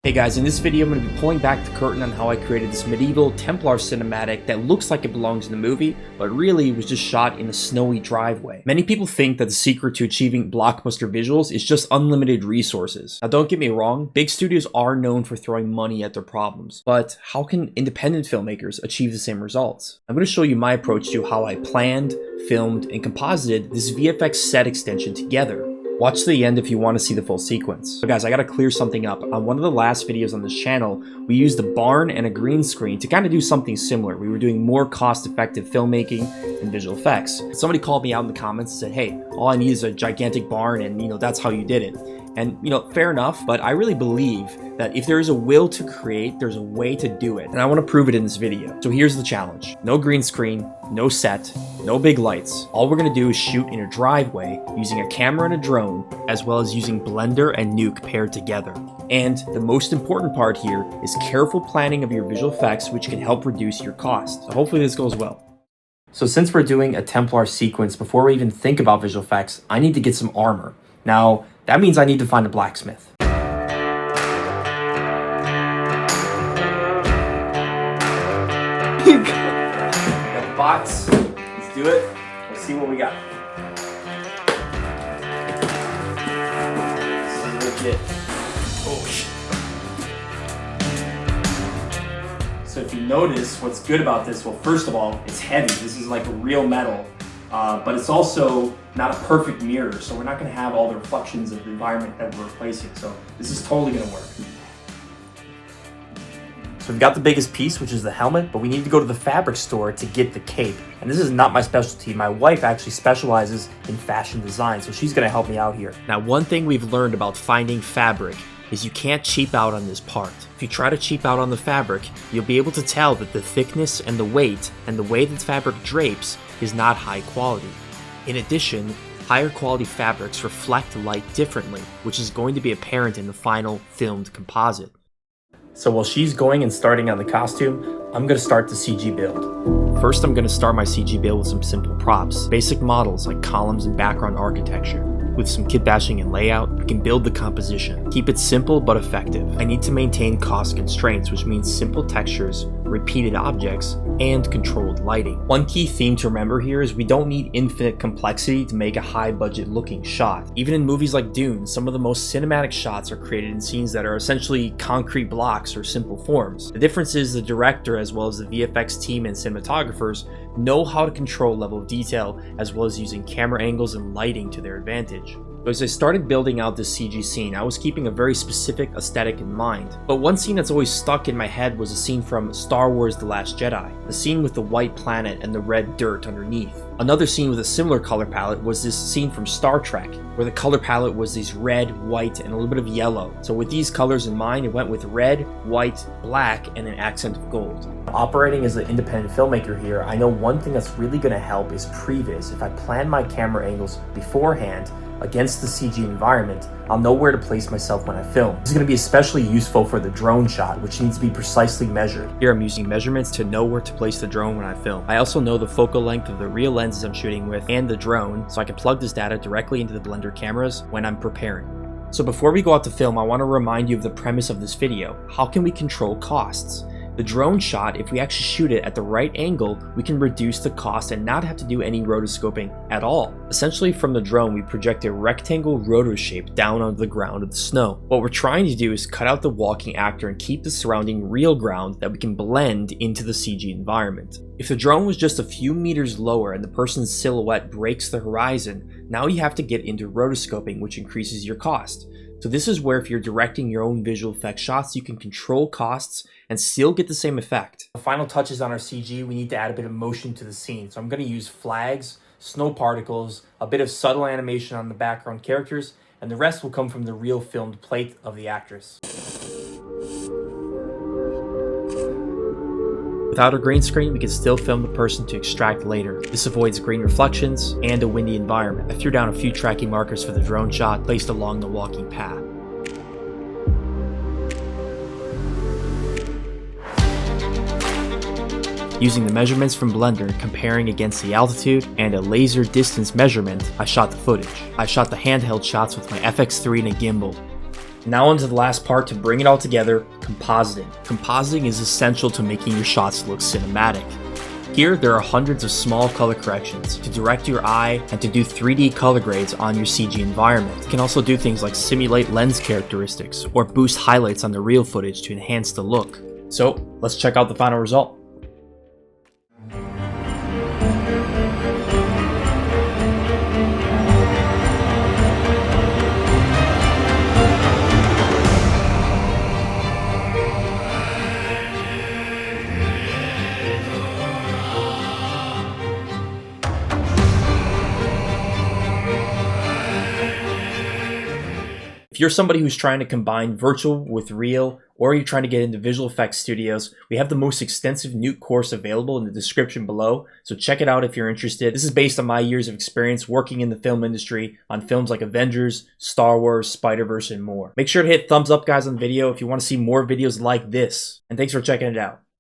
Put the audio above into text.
Hey guys, in this video I'm going to be pulling back the curtain on how I created this medieval Templar cinematic that looks like it belongs in the movie, but really was just shot in a snowy driveway. Many people think that the secret to achieving blockbuster visuals is just unlimited resources. Now don't get me wrong, big studios are known for throwing money at their problems, but how can independent filmmakers achieve the same results? I'm going to show you my approach to how I planned, filmed, and composited this VFX set extension together. Watch to the end if you want to see the full sequence. So guys, I gotta clear something up. On one of the last videos on this channel, we used a barn and a green screen to kind of do something similar. We were doing more cost-effective filmmaking and visual effects. Somebody called me out in the comments and said, hey, all I need is a gigantic barn and that's how you did it. And fair enough, but I really believe that if there is a will to create, there's a way to do it. And I want to prove it in this video. So here's the challenge. No green screen, no set, no big lights. All we're going to do is shoot in a driveway using a camera and a drone, as well as using Blender and Nuke paired together. And the most important part here is careful planning of your visual effects, which can help reduce your cost. So hopefully this goes well. So since we're doing a Templar sequence, before we even think about visual effects, I need to get some armor. Now, that means I need to find a blacksmith. Got the box. Let's do it. Let's see what we got. This is legit. Oh shit. So if you notice, what's good about this, well, first of all, it's heavy. This is like a real metal. But it's also not a perfect mirror, so we're not going to have all the reflections of the environment that we're replacing. So this is totally going to work. So we've got the biggest piece, which is the helmet, but we need to go to the fabric store to get the cape. And this is not my specialty. My wife actually specializes in fashion design, so she's going to help me out here. Now, one thing we've learned about finding fabric is you can't cheap out on this part. If you try to cheap out on the fabric, you'll be able to tell that the thickness and the weight and the way that the fabric drapes is not high quality. In addition, higher quality fabrics reflect light differently, which is going to be apparent in the final filmed composite. So while she's going and starting on the costume, I'm going to start the CG build. First, I'm going to start my CG build with some simple props, basic models like columns and background architecture. With some kit bashing and layout, we can build the composition. Keep it simple but effective. I need to maintain cost constraints, which means simple textures, repeated objects, and controlled lighting. One key theme to remember here is we don't need infinite complexity to make a high budget looking shot. Even in movies like Dune, some of the most cinematic shots are created in scenes that are essentially concrete blocks or simple forms. The difference is the director as well as the VFX team and cinematographers know how to control level of detail as well as using camera angles and lighting to their advantage. So as I started building out this CG scene, I was keeping a very specific aesthetic in mind. But one scene that's always stuck in my head was a scene from Star Wars The Last Jedi, the scene with the white planet and the red dirt underneath. Another scene with a similar color palette was this scene from Star Trek, where the color palette was these red, white, and a little bit of yellow. So with these colors in mind, it went with red, white, black, and an accent of gold. Operating as an independent filmmaker here, I know one thing that's really going to help is Previs. If I plan my camera angles beforehand, against the CG environment, I'll know where to place myself when I film. This is going to be especially useful for the drone shot, which needs to be precisely measured. Here I'm using measurements to know where to place the drone when I film. I also know the focal length of the real lenses I'm shooting with and the drone, so I can plug this data directly into the Blender cameras when I'm preparing. So before we go out to film, I want to remind you of the premise of this video. How can we control costs? The drone shot, if we actually shoot it at the right angle, we can reduce the cost and not have to do any rotoscoping at all. Essentially, from the drone, we project a rectangle rotor shape down onto the ground of the snow. What we're trying to do is cut out the walking actor and keep the surrounding real ground that we can blend into the CG environment. If the drone was just a few meters lower and the person's silhouette breaks the horizon, now you have to get into rotoscoping, which increases your cost. So this is where if you're directing your own visual effects shots, you can control costs and still get the same effect. The final touches on our CG, we need to add a bit of motion to the scene. So I'm going to use flags, snow particles, a bit of subtle animation on the background characters, and the rest will come from the real filmed plate of the actress. Without a green screen, we can still film the person to extract later. This avoids green reflections and a windy environment. I threw down a few tracking markers for the drone shot placed along the walking path. Using the measurements from Blender, comparing against the altitude and a laser distance measurement, I shot the footage. I shot the handheld shots with my FX3 and a gimbal. Now onto the last part to bring it all together, compositing. Compositing is essential to making your shots look cinematic. Here, there are hundreds of small color corrections to direct your eye and to do 3D color grades on your CG environment. You can also do things like simulate lens characteristics or boost highlights on the real footage to enhance the look. So, let's check out the final result. If you're somebody who's trying to combine virtual with real, or you're trying to get into visual effects studios, we have the most extensive Nuke course available in the description below, so check it out if you're interested. This is based on my years of experience working in the film industry on films like Avengers, Star Wars, Spider-Verse, and more. Make sure to hit thumbs up, guys, on the video if you want to see more videos like this, and thanks for checking it out.